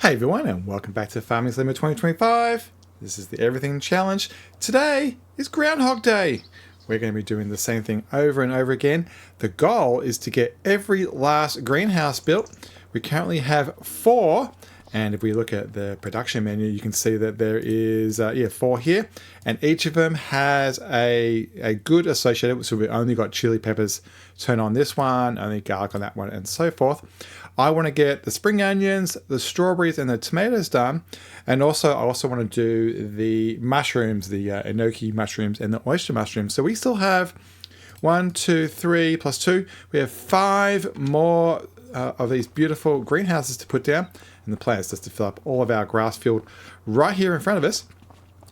Hey everyone, and welcome back to Farming Limit 2025. This is the Everything Challenge. Today is Groundhog Day. We're going to be doing the same thing over and over again. The goal is to get every last greenhouse built. We currently have 4, and if we look at the production menu, you can see that there is 4 here, and each of them has a good associated. So we've only got chili peppers turn on this one, only garlic on that one, and so forth. I want to get the spring onions, the strawberries, and the tomatoes done. And also, I also want to do the mushrooms, the enoki mushrooms and the oyster mushrooms. So we still have 1, 2, 3 plus 2. We have 5 more of these beautiful greenhouses to put down. And the plan is just to fill up all of our grass field right here in front of us.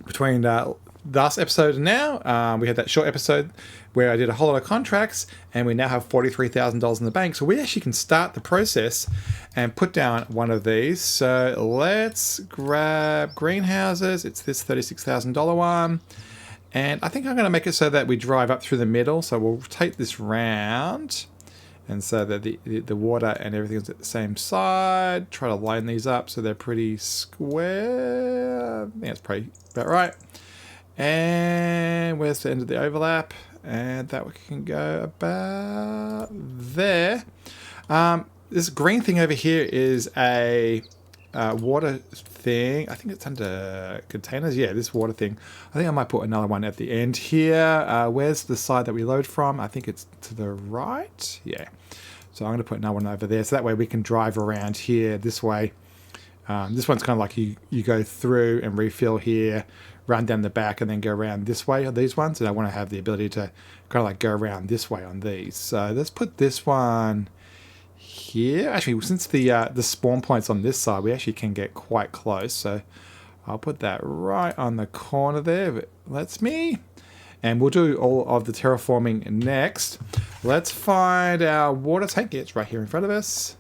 Between last episode and now, we had that short episode where I did a whole lot of contracts, and we now have $43,000 in the bank. So we actually can start the process and put down one of these. So let's grab greenhouses. It's this $36,000 one. And I think I'm going to make it so that we drive up through the middle. So we'll take this round, and so that the water and everything is at the same side. Try to line these up so they're pretty square. I think that's probably about right. And where's the end of the overlap? And that we can go about there. This green thing over here is a water thing. I think it's under containers. Yeah, this water thing. I think I might put another one at the end here. Where's the side that we load from? I think it's to the right. Yeah. So I'm going to put another one over there. So that way we can drive around here this way. This one's kind of like you go through and refill here, run down the back, and then go around this way on these ones. And I want to have the ability to kind of like go around this way on these. So let's put this one here. Actually, since the spawn point's on this side, we actually can get quite close. So I'll put that right on the corner there if it lets me. And we'll do all of the terraforming next. Let's find our water tank. It's right here in front of us.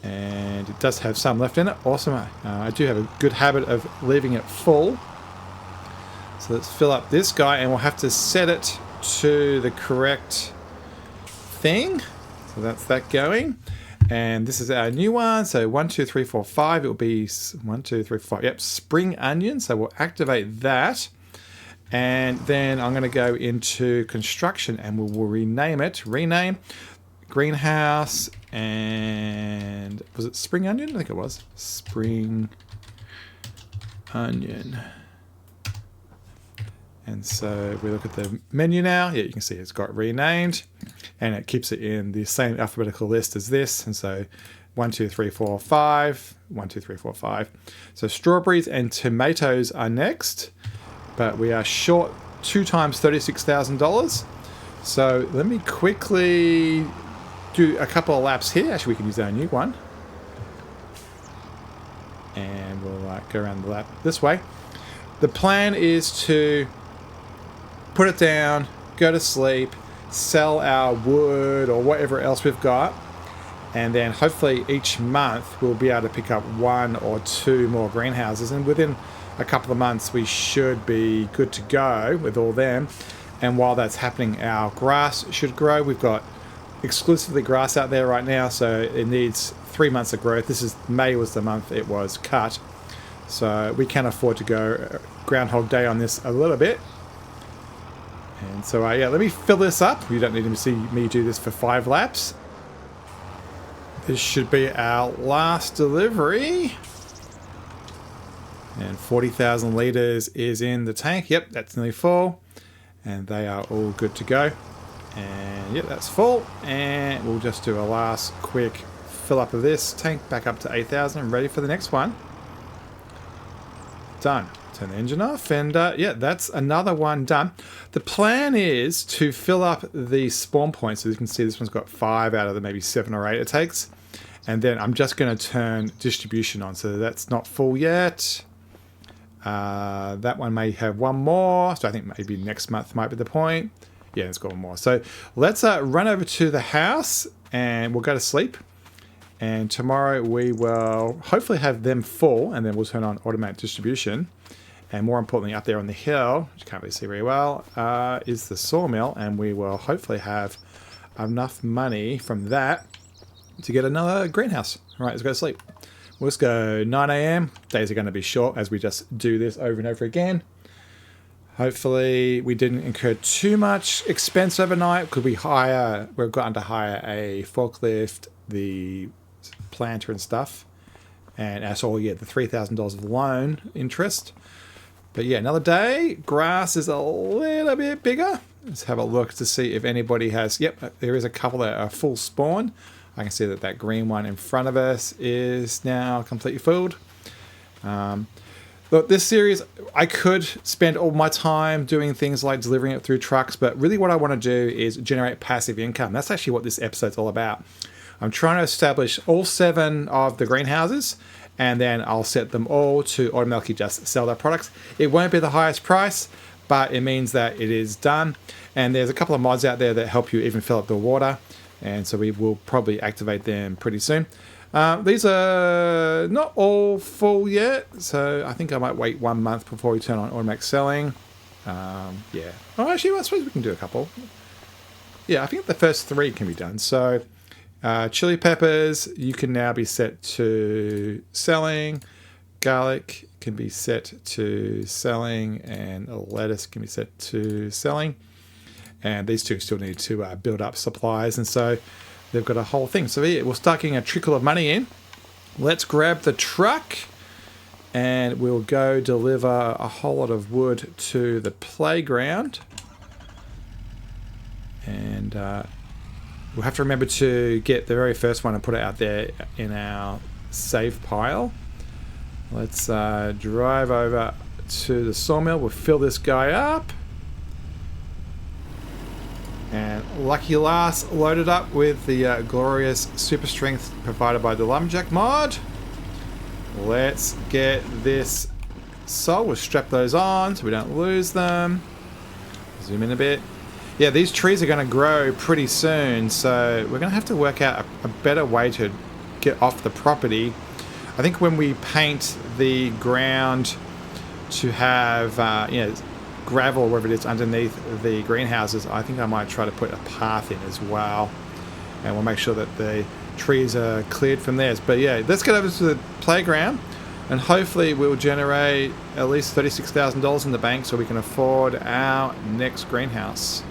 And it does have some left in it. Awesome. I do have a good habit of leaving it full. So let's fill up this guy, and we'll have to set it to the correct thing. So that's that going. And this is our new one. So 1, 2, 3, 4, 5. It will be 1, 2, 3, 4. Yep, spring onion. So we'll activate that. And then I'm going to go into construction, and we'll rename it. Rename greenhouse. And was it spring onion? I think it was spring onion. And so we look at the menu now. Yeah, you can see it's got renamed, and it keeps it in the same alphabetical list as this. And so 1, 2, 3, 4, 5. 1, 2, 3, 4, 5. So strawberries and tomatoes are next, but we are short 2 times $36,000. So let me quickly do a couple of laps here. Actually, we can use our new one. And we'll go around the lap this way. The plan is to put it down, go to sleep, sell our wood or whatever else we've got, and then hopefully each month we'll be able to pick up 1 or 2 more greenhouses, and within a couple of months we should be good to go with all them. And while that's happening, our grass should grow. We've got exclusively grass out there right now, so it needs 3 months of growth. This is May was the month it was cut, so we can afford to go Groundhog Day on this a little bit. And so yeah, let me fill this up. You don't need to see me do this for 5 laps. This should be our last delivery, and 40,000 liters is in the tank. Yep, that's nearly full, and they are all good to go. And yep, that's full, and we'll just do a last quick fill up of this tank back up to 8,000 and ready for the next one. Done. Turn the engine off, and yeah, that's another one done. The plan is to fill up the spawn points. So you can see this one's got 5 out of the maybe 7 or 8 it takes, and then I'm just going to turn distribution on, so that's not full yet. That one may have 1 more, so I think maybe next month might be the point. Yeah, it's got 1 more. So let's run over to the house, and we'll go to sleep. And tomorrow we will hopefully have them full, and then we'll turn on automatic distribution. And more importantly, up there on the hill, which you can't really see very well, is the sawmill, and we will hopefully have enough money from that to get another greenhouse. All right, let's go to sleep. We'll just go 9 a.m. Days are going to be short as we just do this over and over again. Hopefully we didn't incur too much expense overnight. Could we hire, we've gotten to hire a forklift, the planter and stuff. And that's all, yeah, the $3,000 of loan interest. But yeah, another day. Grass is a little bit bigger. Let's have a look to see if anybody has, yep, there is a couple that are full spawn. I can see that that green one in front of us is now completely filled. Look, this series, I could spend all my time doing things like delivering it through trucks, but really what I want to do is generate passive income. That's actually what this episode's all about. I'm trying to establish all 7 of the greenhouses, and then I'll set them all to automatically just sell their products. It won't be the highest price, but it means that it is done. And there's a couple of mods out there that help you even fill up the water. And so we will probably activate them pretty soon. These are not all full yet, so I think I might wait 1 month before we turn on automatic selling. Yeah. Oh, actually, I suppose we can do a couple. Yeah, I think the first 3 can be done. So chili peppers, you can now be set to selling. Garlic can be set to selling, and lettuce can be set to selling. And these 2 still need to build up supplies, and so they've got a whole thing. So yeah, we'll start getting a trickle of money in. Let's grab the truck, and we'll go deliver a whole lot of wood to the playground. And we'll have to remember to get the very first one and put it out there in our save pile. Let's drive over to the sawmill. We'll fill this guy up. And Lucky Last loaded up with the glorious super strength provided by the Lumberjack mod. Let's get this sold. We'll strap those on so we don't lose them. Zoom in a bit. Yeah, these trees are going to grow pretty soon, so we're going to have to work out a better way to get off the property. I think when we paint the ground to have, gravel or whatever it is underneath the greenhouses, I think I might try to put a path in as well, and we'll make sure that the trees are cleared from theirs. But yeah, let's get over to the playground, and hopefully we'll generate at least $36,000 in the bank so we can afford our next greenhouse.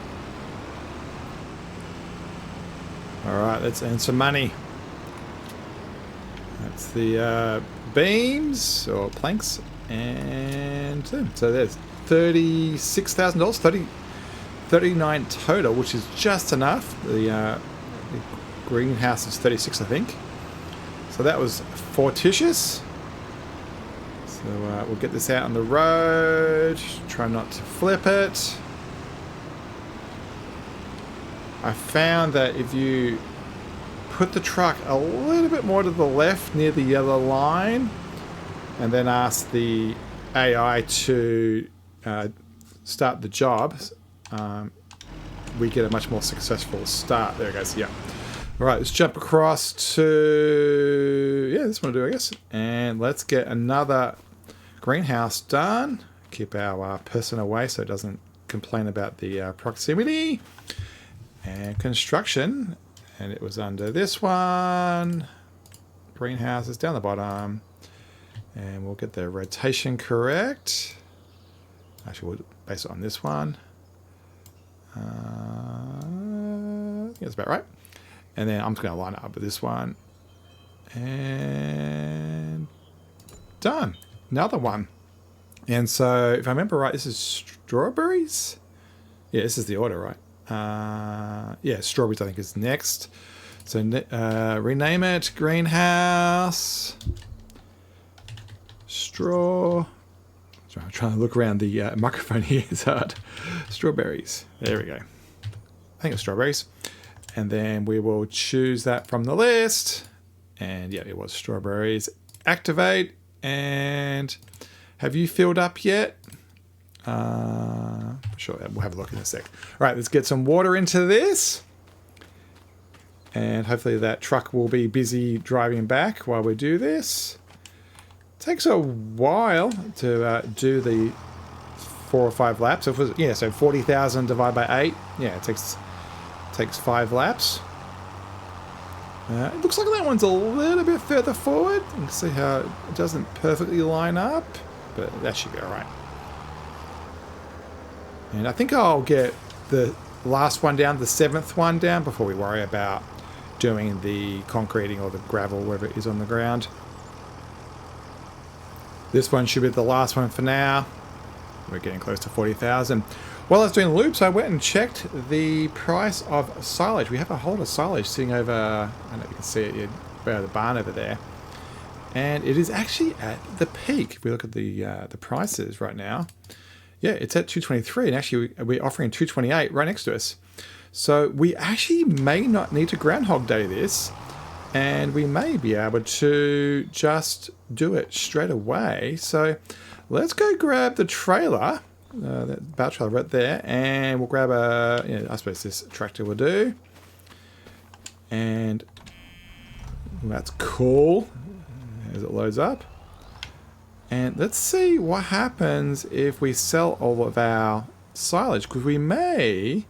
Alright, let's earn some money. That's the beams or planks, and so there's $36,000, 39 total, which is just enough. The greenhouse is 36, I think. So that was fortuitous. So we'll get this out on the road. Try not to flip it. I found that if you put the truck a little bit more to the left near the yellow line, and then ask the AI to start the job, we get a much more successful start. There it goes. Yeah. All right, let's jump across to, yeah, this one will do, I guess. And let's get another greenhouse done. Keep our person away so it doesn't complain about the proximity. And construction. And it was under this one. Greenhouses down the bottom. And we'll get the rotation correct. Actually, we'll base it on this one. I think that's about right. And then I'm just going to line it up with this one. And done. Another one. And so, if I remember right, this is strawberries? Yeah, this is the order, right? Yeah, strawberries I think is next. So, rename it. Greenhouse. Straw. Sorry, I'm trying to look around the microphone here. It's hard. Strawberries. There we go. I think it's strawberries. And then we will choose that from the list. And yeah, it was strawberries. Activate. And have you filled up yet? Sure, we'll have a look in a sec. All right, let's get some water into this. And hopefully that truck will be busy driving back while we do this. Takes a while to do the 4 or 5 laps. It was, yeah, so 40,000 divided by 8. Yeah, it takes 5 laps. It looks like that one's a little bit further forward. You can see how it doesn't perfectly line up, but that should be alright. And I think I'll get the last one down, the 7th one down, before we worry about doing the concreting or the gravel, wherever it is on the ground. This one should be the last one for now. We're getting close to 40,000. While I was doing loops, I went and checked the price of silage. We have a whole lot of silage sitting over, I don't know if you can see it by the barn over there. And it is actually at the peak. If we look at the prices right now, yeah, it's at 223, and actually we're offering 228 right next to us. So we actually may not need to Groundhog Day this, and we may be able to just do it straight away. So let's go grab the trailer, that bow trailer right there, and we'll grab I suppose this tractor will do. And that's cool as it loads up. And let's see what happens if we sell all of our silage, because we may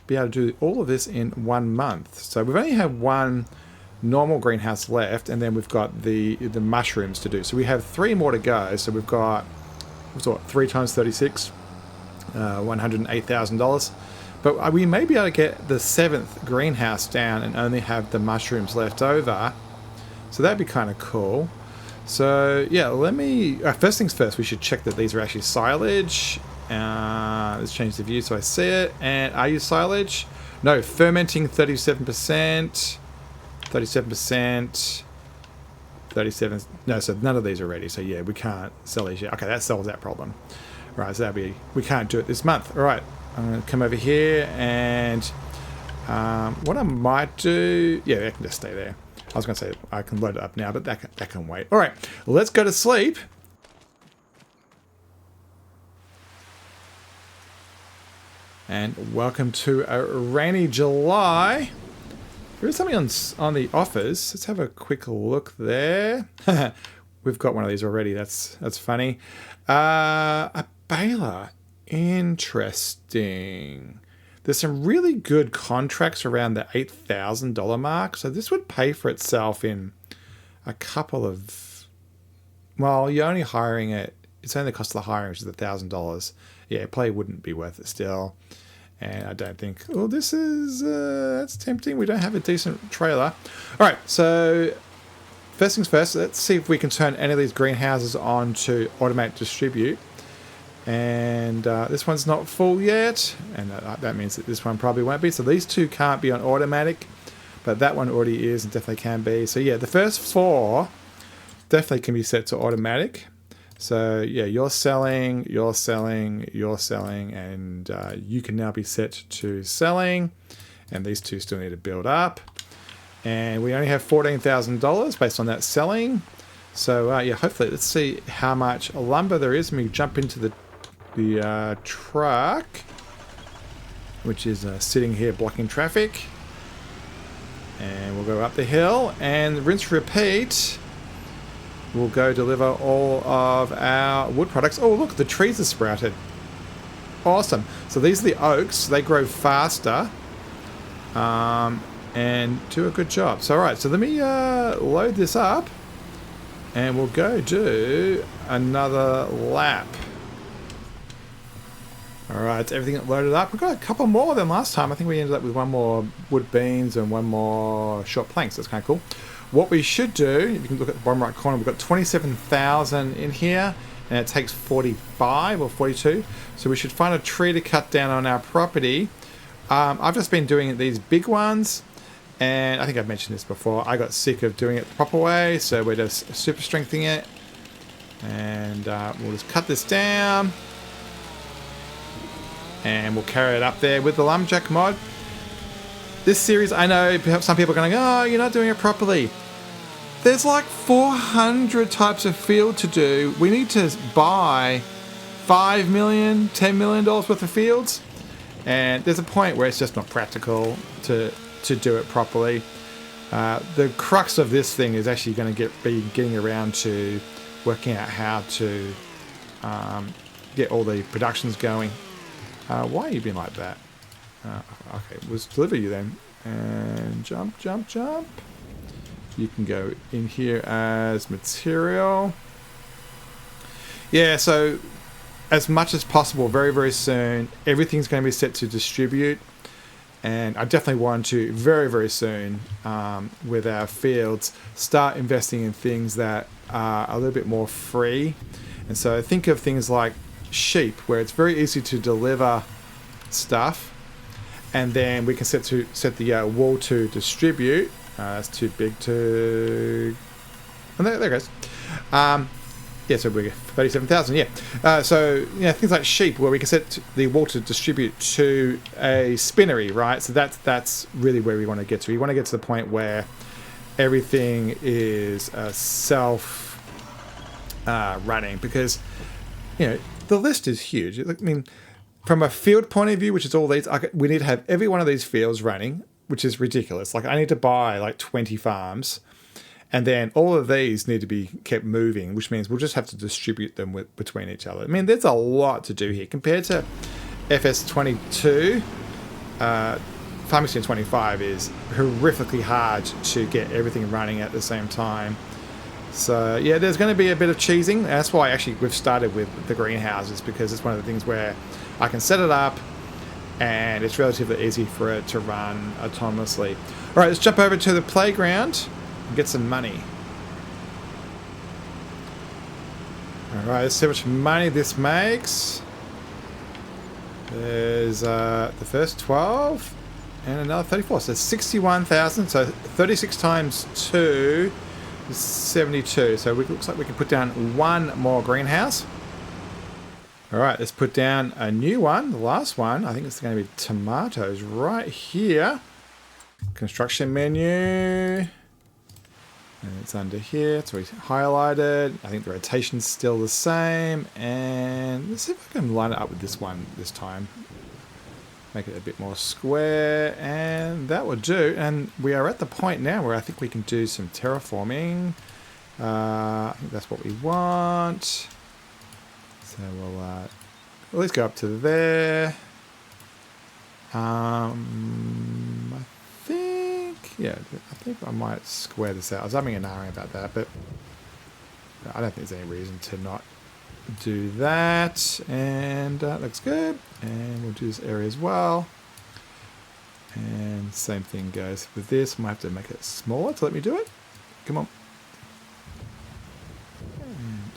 be able to do all of this in 1 month. So we've only had one normal greenhouse left, and then we've got the mushrooms to do. So we have 3 more to go. So we've got 3 times 36, $108,000. But we may be able to get the 7th greenhouse down and only have the mushrooms left over. So that'd be kind of cool. So yeah, let me, first things first, we should check that these are actually silage. Let's change the view so I see it. And are you silage? No, fermenting 37%, 37%, 37. No, so none of these are ready. So yeah, we can't sell these yet. Okay, that solves that problem. Right, so we can't do it this month. All right, I'm gonna come over here, and what I might do, yeah, I can just stay there. I was going to say I can load it up now, but that can wait. All right, let's go to sleep. And welcome to a rainy July. There is something on the offers. Let's have a quick look there. We've got one of these already. That's funny. A baler. Interesting. There's some really good contracts around the $8,000 mark. So this would pay for itself in a couple of... Well, you're only hiring it. It's only the cost of the hiring, which is $1,000. Yeah, it probably wouldn't be worth it still. And I don't think... Oh, this is... that's tempting. We don't have a decent trailer. All right, so... First things first, let's see if we can turn any of these greenhouses on to automate distribute. And this one's not full yet, and that means that this one probably won't be. So these 2 can't be on automatic, but that one already is and definitely can be. So yeah, the first 4 definitely can be set to automatic. So yeah, you're selling, you're selling, you're selling, and you can now be set to selling. And these 2 still need to build up. And we only have $14,000 based on that selling. So yeah, hopefully, let's see how much lumber there is. Let me jump into the truck, which is sitting here blocking traffic, and we'll go up the hill and rinse repeat. We'll go deliver all of our wood products. Oh look, the trees are sprouted. Awesome. So these are the oaks. They grow faster and do a good job. So alright, so let me load this up, and we'll go do another lap. Alright, everything loaded up. We've got a couple more than last time. I think we ended up with 1 more wood beams and 1 more short planks. That's kind of cool. What we should do, if you can look at the bottom right corner, we've got 27,000 in here, and it takes 45 or 42. So we should find a tree to cut down on our property. I've just been doing these big ones, and I think I've mentioned this before. I got sick of doing it the proper way, so we're just super strengthening it. And we'll just cut this down. And we'll carry it up there with the Lumberjack mod. This series, I know some people are going, oh, you're not doing it properly. There's like 400 types of field to do. We need to buy $5 million, $10 million worth of fields. And there's a point where it's just not practical to do it properly. The crux of this thing is actually going to be getting around to working out how to get all the productions going. Why are you being like that? Okay, let's deliver you then. And jump, jump, jump. You can go in here as material. Yeah, so as much as possible, very, very soon, everything's going to be set to distribute. And I definitely want to, very, very soon, with our fields, start investing in things that are a little bit more free. And so think of things like sheep, where it's very easy to deliver stuff. And then we can set the wool to distribute. That's too big to... And there it goes. Yeah, so we're 37,000, yeah. So, things like sheep, where we can set the wool to distribute to a spinnery, right? So that's really where we want to get to. We want to get to the point where everything is self-running, because, the list is huge. I mean, from a field point of view, which is all these, we need to have every one of these fields running, which is ridiculous. Like, I need to buy, 20 farms. And then all of these need to be kept moving, which means we'll just have to distribute them between each other. I mean, there's a lot to do here. Compared to FS22, Farming Sim 25 is horrifically hard to get everything running at the same time. So, yeah, there's going to be a bit of cheesing. That's why, actually, we've started with the greenhouses, because it's one of the things where I can set it up and it's relatively easy for it to run autonomously. All right, let's jump over to the playground and get some money. Alright, let's see how much money this makes. There's the first 12 and another 34. So 61,000. So 36 times 2 is 72. So it looks like we can put down one more greenhouse. Alright, let's put down a new one. The last one, I think it's going to be tomatoes right here. Construction menu. And it's under here, it's already highlighted. I think the rotation's still the same. And let's see if I can line it up with this one this time. Make it a bit more square, and that will do. And we are at the point now where I think we can do some terraforming. I think that's what we want. So we'll at least go up to there. Yeah, I think I might square this out. I was umming and ahhing about that, but I don't think there's any reason to not do that. And that looks good. And we'll do this area as well. And same thing goes with this. I might have to make it smaller to let me do it. Come on. And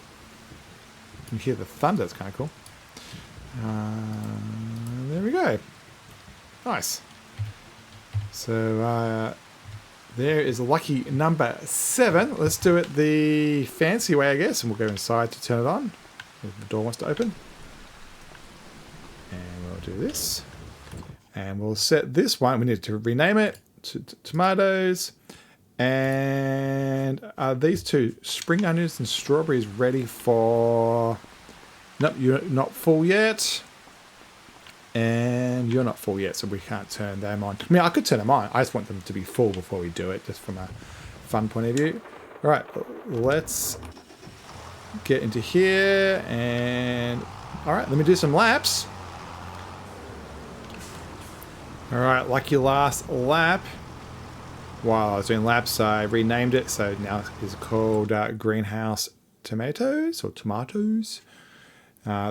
you can hear the thunder. It's kind of cool. There we go. Nice. So, there is lucky number 7. Let's do it the fancy way, I guess. And we'll go inside to turn it on. If the door wants to open. And we'll do this. And we'll set this one. We need to rename it to tomatoes. And are these two, spring onions and strawberries, ready for... Nope, you're not full yet. And you're not full yet, so we can't turn them on. I mean, I could turn them on. I just want them to be full before we do it, just from a fun point of view. All right, let's get into here. And all right, let me do some laps. All right, lucky last lap. While I was doing laps, I renamed it. So now it's called Greenhouse Tomatoes or Tomatoes.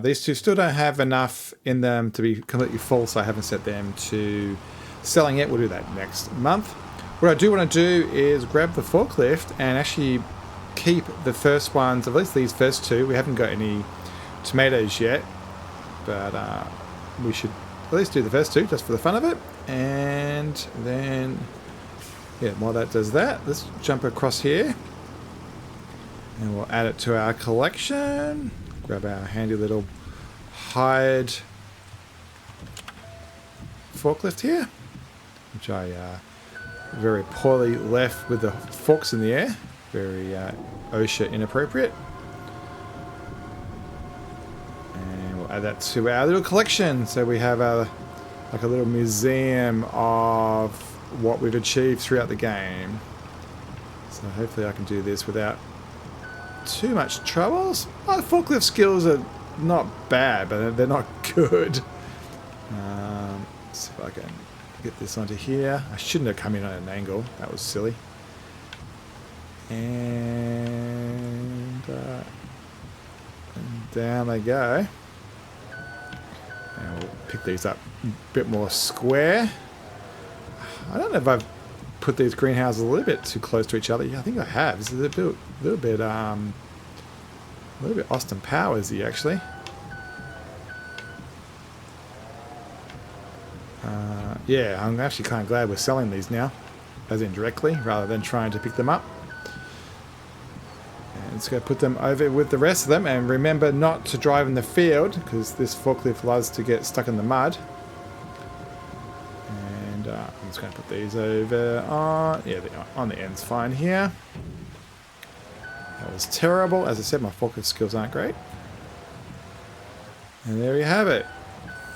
These two still don't have enough in them to be completely full, so I haven't set them to selling yet. We'll do that next month. What I do want to do is grab the forklift and actually keep the first ones, at least these first two. We haven't got any tomatoes yet, but we should at least do the first two just for the fun of it. And then, yeah, while that does that, let's jump across here and we'll add it to our collection. Grab our handy little hired forklift here, which I very poorly left with the forks in the air. Very OSHA inappropriate. And we'll add that to our little collection. So we have like a little museum of what we've achieved throughout the game. So hopefully I can do this without too much troubles. My forklift skills are not bad, but they're not good. See if I can get this onto here. I shouldn't have come in on an angle. That was silly. And down they go. And we'll pick these up a bit more square. I don't know if I've put these greenhouses a little bit too close to each other. Yeah, I think I have. This is a little bit Austin Powersy actually. Yeah, I'm actually kind of glad we're selling these now, as in directly, rather than trying to pick them up. And let's go put them over with the rest of them, and remember not to drive in the field, because this forklift loves to get stuck in the mud. And I'm just going to put these over on, yeah, on the end's fine here. That was terrible. As I said, my forklift skills aren't great. And there you have it.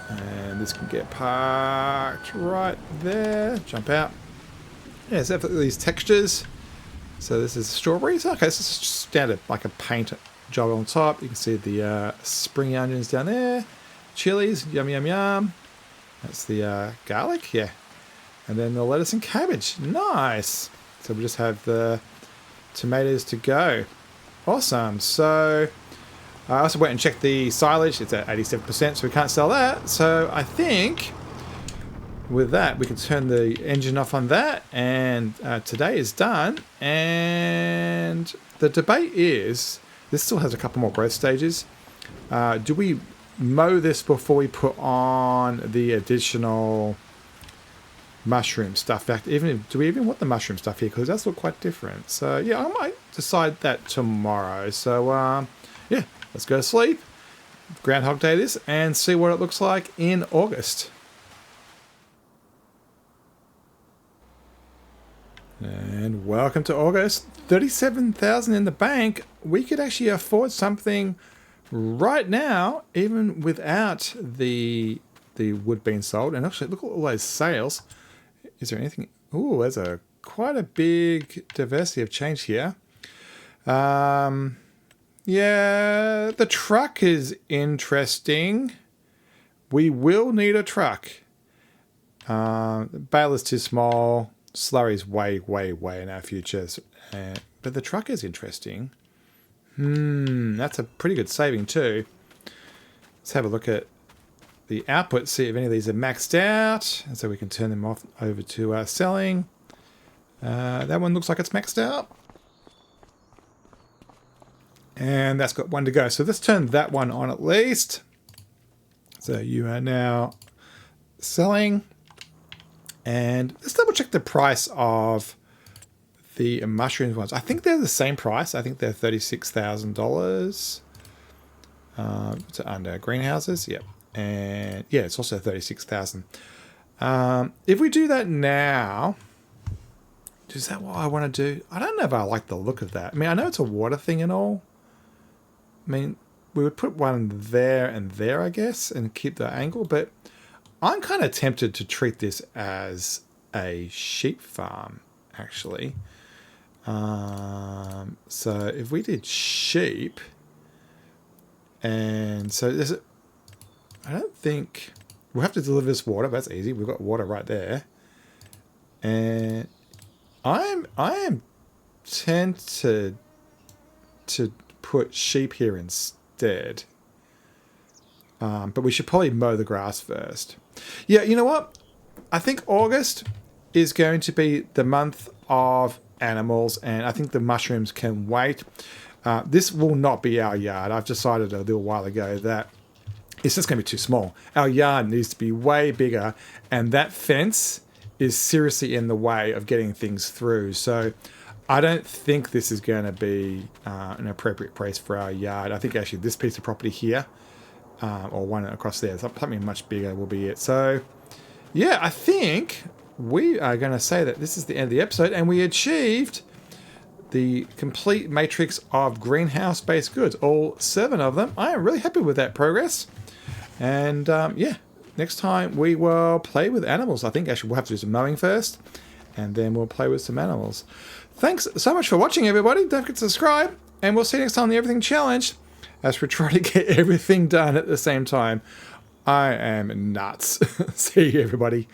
And this can get parked right there. Jump out. Yeah, so these textures. So this is strawberries. Okay, so it's just standard, like a paint job on top. You can see the spring onions down there. Chilies, yum, yum, yum. That's the garlic, yeah. And then the lettuce and cabbage. Nice. So we just have the tomatoes to go. Awesome. So I also went and checked the silage. It's at 87%, so we can't sell that. So I think with that, we can turn the engine off on that. And today is done. And the debate is, this still has a couple more growth stages. Do we mow this before we put on the additional mushroom stuff? Do we even want the mushroom stuff here? Because it does look quite different. So yeah, I might decide that tomorrow. So yeah. Let's go to sleep, Groundhog Day this, and see what it looks like in August. And welcome to August. 37,000 in the bank. We could actually afford something right now, even without the wood being sold. And actually, look at all those sales. Is there anything? Ooh, there's quite a big diversity of change here. Yeah, the truck is interesting. We will need a truck. The baler's too small. Slurry's way, way, way in our futures. But the truck is interesting. That's a pretty good saving too. Let's have a look at the output, see if any of these are maxed out. And so we can turn them off over to selling. That one looks like it's maxed out. And that's got one to go. So let's turn that one on at least. So you are now selling. And let's double check the price of the mushrooms ones. I think they're the same price. I think they're $36,000. To under greenhouses. Yep. And yeah, it's also 36,000. If we do that now, is that what I want to do? I don't know if I like the look of that. I mean, I know it's a water thing and all. I mean, we would put one there and there, I guess, and keep the angle, but I'm kind of tempted to treat this as a sheep farm, actually. So if we did sheep, and so there's I don't think we'll have to deliver this water. But that's easy. We've got water right there, and I am tempted to put sheep here instead. But we should probably mow the grass first. Yeah, you know what? I think August is going to be the month of animals, and I think the mushrooms can wait. This will not be our yard. I've decided a little while ago that it's just going to be too small. Our yard needs to be way bigger, and that fence is seriously in the way of getting things through. So I don't think this is going to be an appropriate price for our yard. I think actually this piece of property here, or one across there, something much bigger will be it. So yeah, I think we are going to say that this is the end of the episode, and we achieved the complete matrix of greenhouse-based goods, all 7 of them. I am really happy with that progress. And yeah, next time we will play with animals. I think actually we'll have to do some mowing first, and then we'll play with some animals. Thanks so much for watching, everybody. Don't forget to subscribe, and we'll see you next time on the Everything Challenge as we try to get everything done at the same time. I am nuts. See you, everybody.